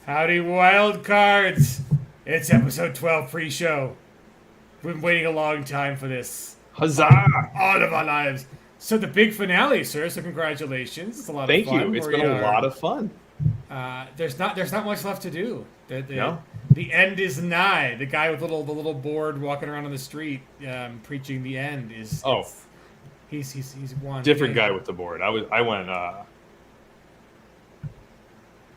Howdy, wild cards! It's episode 12 pre-show. We've been waiting a long time for this. All, Huzzah! all of our lives. So the big finale, sir. So congratulations. It's a lot of Thank you. fun. It's been a lot of fun. There's not much left to do. No? The end is nigh. The guy with the little board walking around on the street, preaching the end is. Oh, He's won. different Yeah. guy with the board. I went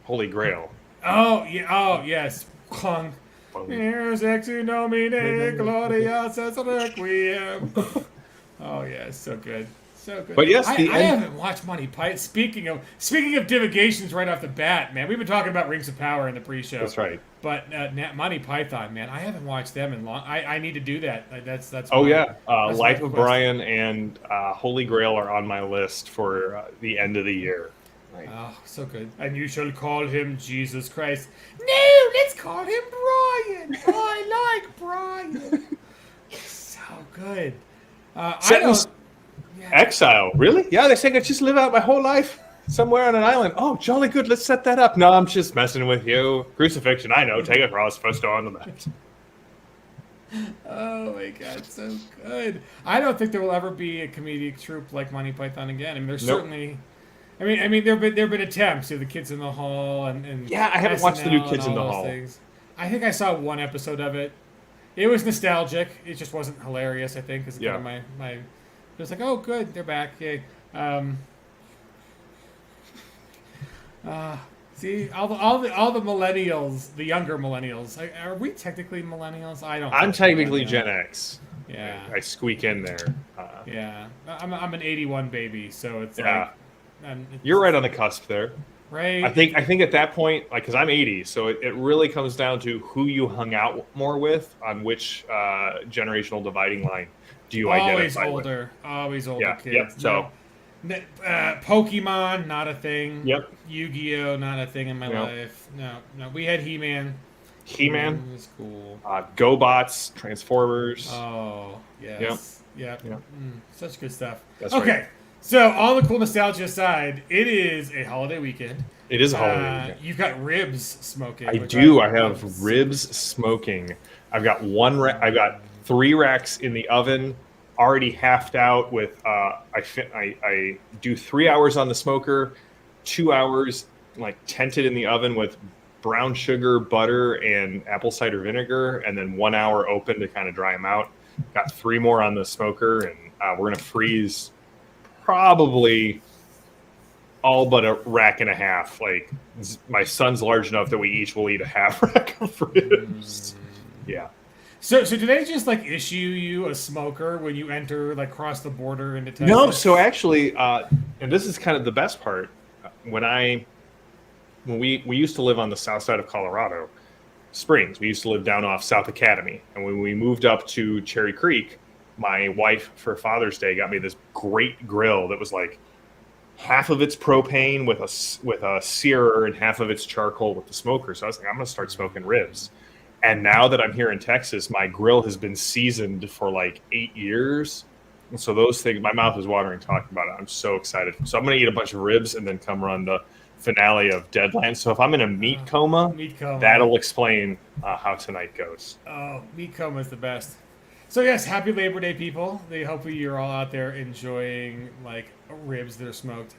Holy Grail. Oh yeah. Oh yes. Clunk. Here's ex nomine glorious as requiem. Oh yeah, it's so good, so good. But yes, I, the I end. haven't watched Monty Python. Speaking of divagations right off the bat, man, we've been talking about Rings of Power in the pre-show. That's right. But Monty Python, man, I haven't watched them in long. I need to do that. That's Oh my, yeah, that's my Life of quest. Brian and Holy Grail are on my list for the end of the year. Right. Oh, so good. And you shall call him Jesus Christ. No, let's call him Brian. I like Brian. So good. I Sentence don't. Yeah. Exile. Really? Yeah, they say I could just live out my whole life somewhere on an island. Oh, jolly good. Let's set that up. No, I'm just messing with you. Crucifixion. I know. Take a cross. First on the left. Oh my god, so good. I don't think there will ever be a comedic troupe like Monty Python again. I mean, there's Nope. certainly. I mean, there've been attempts. The Kids in the Hall and Yeah, I haven't watched the new SNL Kids and in the all those Hall. things. I think I saw one episode of it. It was nostalgic. It just wasn't hilarious. I think because Yeah. kind of my. It was like, oh, good, they're back. Yay. See, all the millennials, the younger millennials. Are we technically millennials? I don't. I'm think we're technically millennials. Gen X. Yeah. I squeak in there. Yeah, I'm an '81 baby, so it's Yeah. like, You're right on the cusp there. right. I think at that point, like, because I'm 80, so it really comes down to who you hung out more with on which generational dividing line do you always identify with. older, always older Yeah, kids. yep, so- Pokemon, not a thing. Yep. Yu-Gi-Oh, not a thing in my Yep. life. No. We had He-Man. He-Man, It was cool. GoBots, Transformers. Oh yes. Yep. Yep. Such good stuff. That's okay. right. So all the cool nostalgia aside, it is a holiday weekend. It is a holiday weekend. You've got ribs smoking. I which do. I have ribs smoking. I've got I've got 3 racks in the oven, already halved out. With I do 3 hours on the smoker, 2 hours like tented in the oven with brown sugar, butter, and apple cider vinegar, and then 1 hour open to kind of dry them out. Got 3 more on the smoker, and we're gonna freeze probably all but a rack and a half. Like, my son's large enough that we each will eat a half rack of ribs. Yeah. So do they just like issue you a smoker when you enter like cross the border into Texas? No, so actually, and this is kind of the best part. When we used to live on the south side of Colorado Springs, we used to live down off South Academy, and when we moved up to Cherry Creek, my wife for Father's Day got me this great grill that was like half of it's propane with a searer and half of it's charcoal with the smoker. So I was like, I'm gonna start smoking ribs. And now that I'm here in Texas, my grill has been seasoned for like 8 years. And so those things, my mouth is watering talking about it. I'm so excited. So I'm gonna eat a bunch of ribs and then come run the finale of Deadlands. So if I'm in a meat coma, that'll explain how tonight goes. Oh, meat coma is the best. So yes, happy Labor Day, people. Hopefully you're all out there enjoying like ribs that are smoked.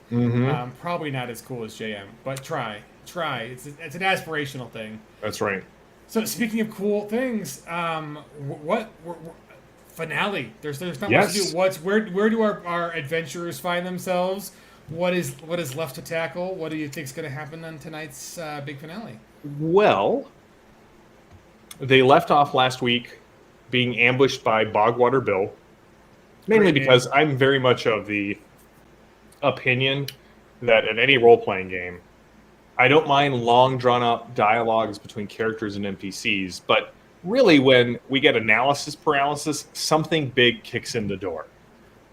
Probably not as cool as JM, but try. It's an aspirational thing. That's right. So speaking of cool things, what finale? There's not much Yes. to do. Where do our adventurers find themselves? What is left to tackle? What do you think is going to happen on tonight's big finale? Well, they left off last week being ambushed by Bogwater Bill, mainly Great name. because I'm very much of the opinion that in any role-playing game, I don't mind long, drawn-out dialogues between characters and NPCs, but really when we get analysis paralysis, something big kicks in the door.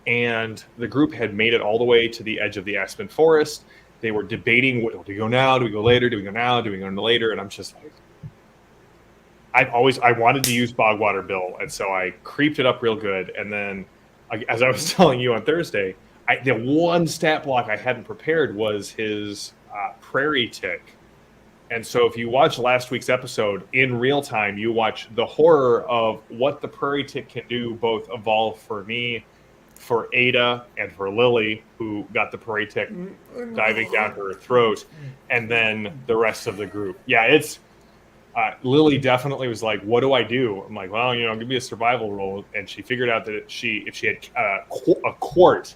And the group had made it all the way to the edge of the Aspen Forest. They were debating, do we go now? Do we go later? Do we go now? Do we go later? And I'm just like, I wanted to use Bogwater Bill, and so I creeped it up real good. And then, as I was telling you on Thursday, the one stat block I hadn't prepared was his prairie tick And so if you watch last week's episode in real time, you watch the horror of what the prairie tick can do, both evolve for me, for Ada, and for Lily, who got the prairie tick diving down her throat, and then the rest of the group. Yeah, it's Lily definitely was like, "What do I do?" I'm like, "Well, give me a survival roll." And she figured out that if she had a quart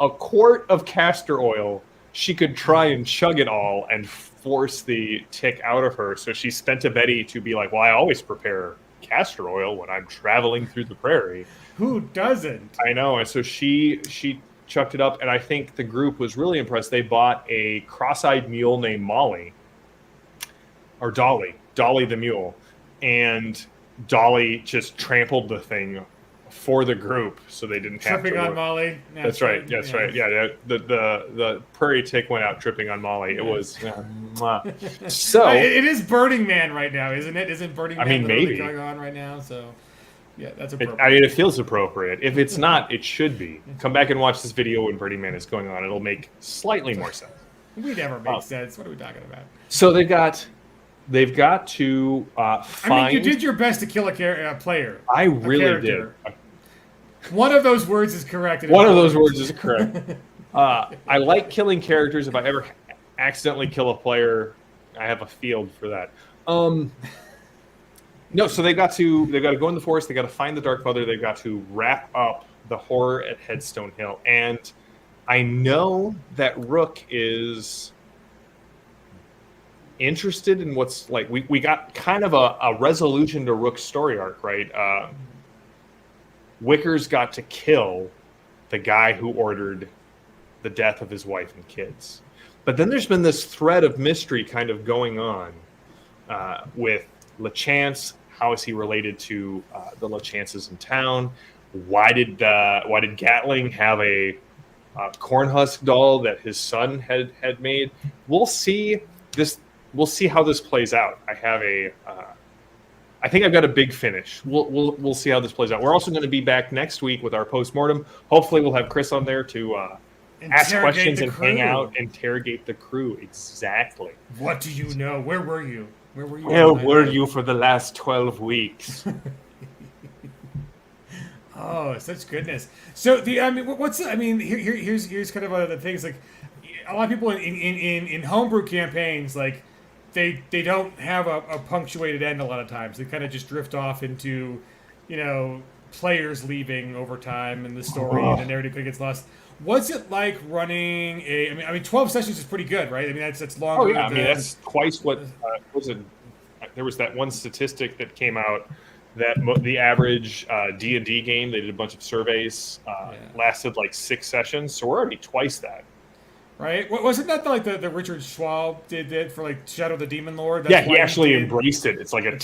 of castor oil, she could try and chug it all and force the tick out of her. So she spent a Betty to be like, "Well, I always prepare castor oil when I'm traveling through the prairie." Who doesn't? I know. And so she chucked it up, and I think the group was really impressed. They bought a cross-eyed mule named Molly, or Dolly the mule, and Dolly just trampled the thing for the group, so they didn't have to tripping on work. Molly. That's right. That's right. Yeah, the prairie tick went out tripping on Molly. It was so. It is Burning Man right now, isn't it? Isn't Burning Man maybe going on right now? So, yeah, that's appropriate. It feels appropriate. If it's not, it should be. Come back and watch this video when Burning Man is going on. It'll make slightly more sense. We never make sense. What are we talking about? So they've got to find. I mean, you did your best to kill a player. I really did. One of those words is correct. One of those words is correct. I like killing characters. If I ever accidentally kill a player, I have a field for that. No, so they've got to go in the forest. They got to find the Dark Mother. They've got to wrap up the horror at Headstone Hill. And I know that Rook is interested in what's like. We got kind of a resolution to Rook's story arc, right? Wicker's got to kill the guy who ordered the death of his wife and kids. But then there's been this thread of mystery kind of going on with LeChance. How is he related to the LeChances in town? Why did Gatling have a Cornhusk doll that his son had made? We'll see how this plays out. I think I've got a big finish. We'll see how this plays out. We're also going to be back next week with our postmortem. Hopefully, we'll have Chris on there to ask questions and hang out, interrogate the crew. Exactly. What do you know? Where were you? Where were you for the last 12 weeks? Oh, such goodness. So here's kind of one of the things. Like, a lot of people in homebrew campaigns, like, they don't have a punctuated end a lot of times. They kind of just drift off into, players leaving over time and the story and the narrative gets lost. What's it like running I mean, 12 sessions is pretty good, right? I mean, that's longer. Oh yeah, that's twice what was it? There was that one statistic that came out that the average D&D game, they did a bunch of surveys, lasted like 6 sessions. So we're already twice that. Right? Wasn't that like the Richard Schwab did for like Shadow of the Demon Lord? That's he actually embraced it. It's like a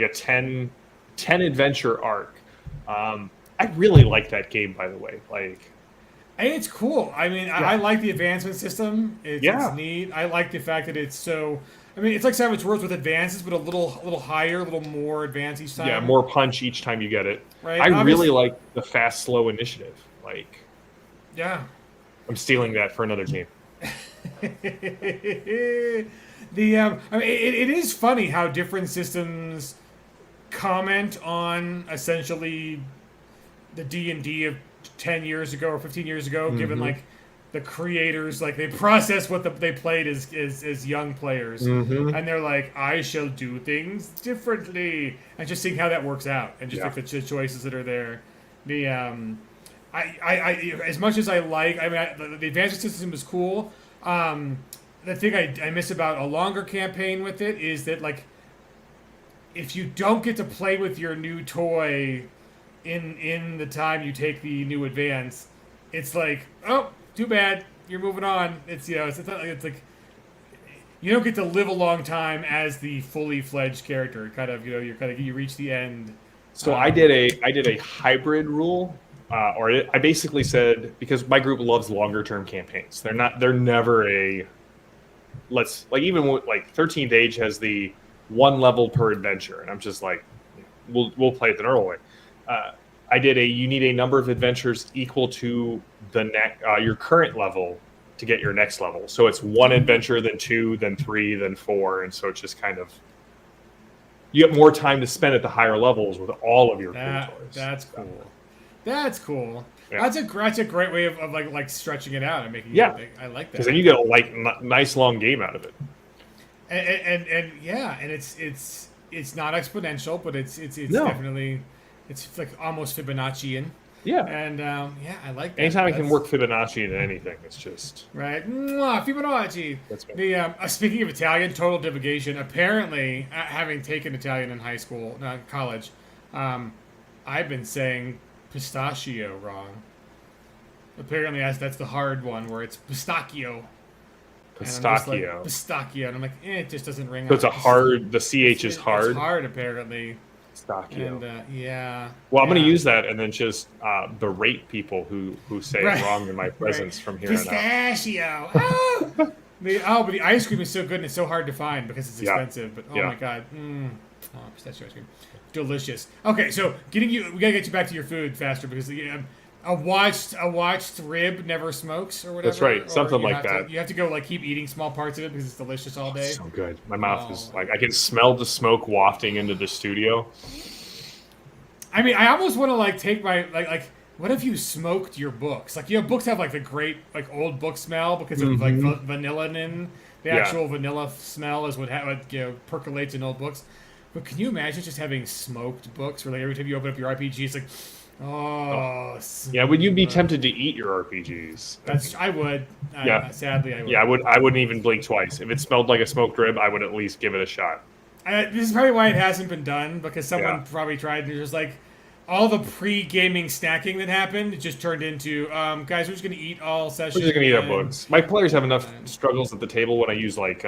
10 adventure arc. I really like that game, by the way. And it's cool. I mean, I like the advancement system. It's neat. I like the fact that it's so. I mean, it's like Savage Worlds with advances, but a little higher, a little more advanced each time. Yeah, more punch each time you get it. Right. I really like the fast, slow initiative. Yeah. I'm stealing that for another game. It is funny how different systems comment on essentially the D&D of 10 years ago or 15 years ago, given like the creators, like they process what they played as young players, and they're like, I shall do things differently, and just seeing how that works out, and just like the choices that are there. I as much as I like, the advancement system is cool. The thing I miss about a longer campaign with it is that, like, if you don't get to play with your new toy in the time you take the new advance, it's like, oh, too bad, you're moving on. It's it's like you don't get to live a long time as the fully fledged character. You reach the end. So I did a hybrid rule. I basically said, because my group loves longer term campaigns. They're never even with 13th Age has the 1 level per adventure, and I'm just like, we'll play it the normal way. I did you need a number of adventures equal to your current level to get your next level. So it's one adventure, then 2, then 3, then 4, and so it's just kind of you get more time to spend at the higher levels with all of your cool toys. That's cool. That's cool. Yeah. That's a great way of like stretching it out and making Yeah. it. I like that. Because then you get a nice long game out of it. And yeah, and it's not exponential, but it's No. definitely it's like almost Fibonaccian. Yeah. And yeah, I like that. Anytime I can work Fibonacci into anything, it's just right. Mwah, Fibonacci. That's me. The speaking of Italian, total divagation. Apparently, having taken Italian in high school, college, I've been saying pistachio wrong. Apparently, that's the hard one where it's pistachio. Pistachio. Pistachio, and I'm like, it just doesn't ring. So it's out. a hard. The ch is hard. It's hard, apparently. Pistachio. And yeah. Well, I'm going to use that and then just berate people who say it wrong in my presence from here on out. Pistachio. Oh! But the ice cream is so good and it's so hard to find because it's expensive. But oh my god, pistachio ice cream, delicious. Okay, so we gotta get you back to your food faster because a watched rib never smokes or whatever. That's right, something like that. You have to go like keep eating small parts of it because it's delicious all day. So good. My mouth is like I can smell the smoke wafting into the studio. I mean, I almost want to like take my like. What if you smoked your books? Like, books have like the great like old book smell because of like vanilla in the actual vanilla smell is what percolates in old books. But can you imagine just having smoked books where like every time you open up your RPG, it's like, yeah. Would you be tempted to eat your RPGs? I would. Sadly, I would. Yeah, I would. I wouldn't even blink twice. If it smelled like a smoked rib, I would at least give it a shot. This is probably why it hasn't been done because someone probably tried and just like. All the pre-gaming snacking that happened, it just turned into, guys, we're just going to eat all sessions. We're just going to eat our books. My players have enough struggles at the table when I use, like,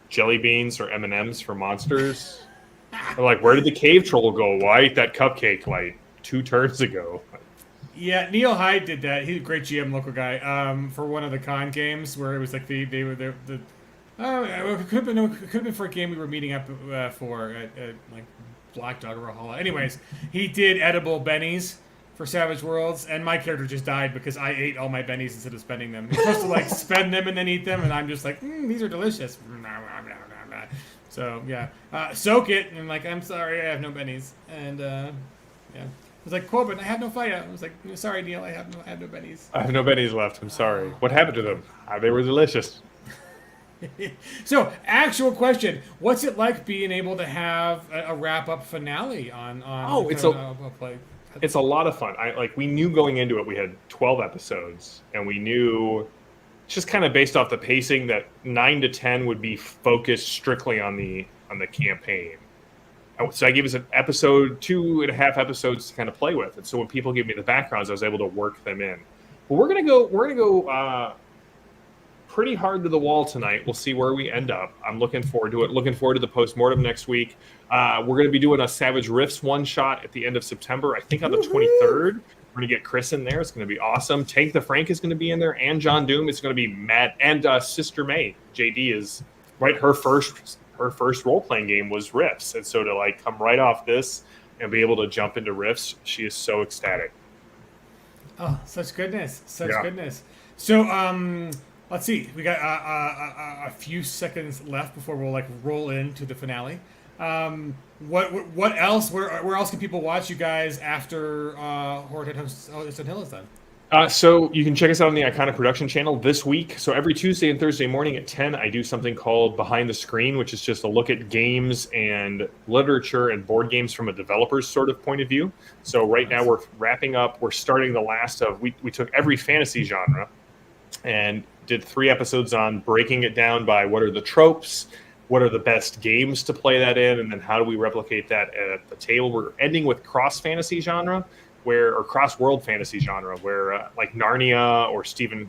jelly beans or M&Ms for monsters. They're like, where did the cave troll go? Well, I ate that cupcake, like, 2 turns ago. Yeah, Neil Hyde did that. He's a great GM, local guy, for one of the con games where it was like it could have been for a game we were meeting up for at like Black Dog or Valhalla. Anyways, he did edible bennies for Savage Worlds, and my character just died because I ate all my bennies instead of spending them. You're supposed to like spend them and then eat them, and I'm just like, these are delicious. So yeah, soak it, and I'm like, I'm sorry, I have no bennies, and yeah. I was like, Corbin, I have no fire. I was like, sorry, Neil, I have no bennies. I have no bennies left. I'm sorry. What happened to them? They were delicious. So, actual question: what's it like being able to have a wrap-up finale on? It's a lot of fun. We knew going into it we had 12 episodes, and we knew just kind of based off the pacing that 9 to 10 would be focused strictly on the campaign. So I gave us an episode, 2.5 episodes to kind of play with, and so when people give me the backgrounds, I was able to work them in. But we're gonna go pretty hard to the wall tonight. We'll see where we end up. I'm looking forward to it. Looking forward to the postmortem next week. We're going to be doing a Savage Rifts one-shot at the end of September, I think on the 23rd. We're going to get Chris in there. It's going to be awesome. Tank the Frank is going to be in there, and John Doom. It's going to be Matt and Sister May. JD is, right, her first role-playing game was Rifts. And so to, come right off this and be able to jump into Rifts, she is so ecstatic. Oh, such goodness. Goodness. So, let's see. We got a few seconds left before we'll roll into the finale. What else? Where else can people watch you guys after Headstone Hill is done? So you can check us out on the Iconic Production channel this week. So every Tuesday and Thursday morning at 10, I do something called Behind the Screen, which is just a look at games and literature and board games from a developer's sort of point of view. So right now we're wrapping up. We're starting the last of. We took every fantasy genre and did 3 episodes on breaking it down by what are the tropes, what are the best games to play that in, and then how do we replicate that at the table. We're ending with cross fantasy genre, or cross world fantasy genre, where like Narnia or Stephen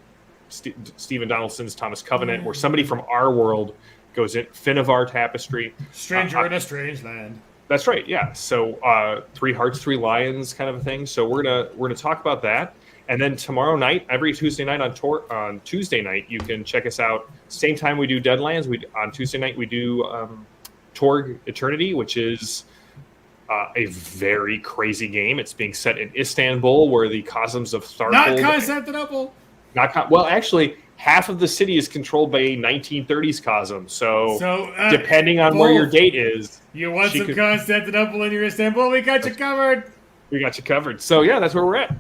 Donaldson's Thomas Covenant, where somebody from our world goes in Finnevar Tapestry, Stranger in a Strange Land. That's right, yeah. So 3 Hearts, 3 Lions kind of a thing. So we're gonna talk about that. And then tomorrow night, every Tuesday night on Tuesday night, you can check us out. Same time we do Deadlands. On Tuesday night, we do Torg Eternity, which is a very crazy game. It's being set in Istanbul, where the cosms of Tharkle... Not Constantinople! Well, actually, half of the city is controlled by a 1930s Cosm. So depending on both. where your date is, You want some Constantinople in your Istanbul? We got you covered. We got you covered. So yeah, that's where we're at.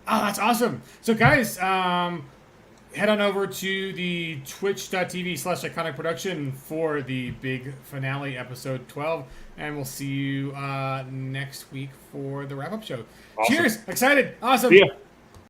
Oh, that's awesome. So guys, head on over to the twitch.tv/iconic production for the big finale, episode 12, and we'll see you next week for the wrap-up show. Awesome. Cheers. Excited. Awesome. See ya.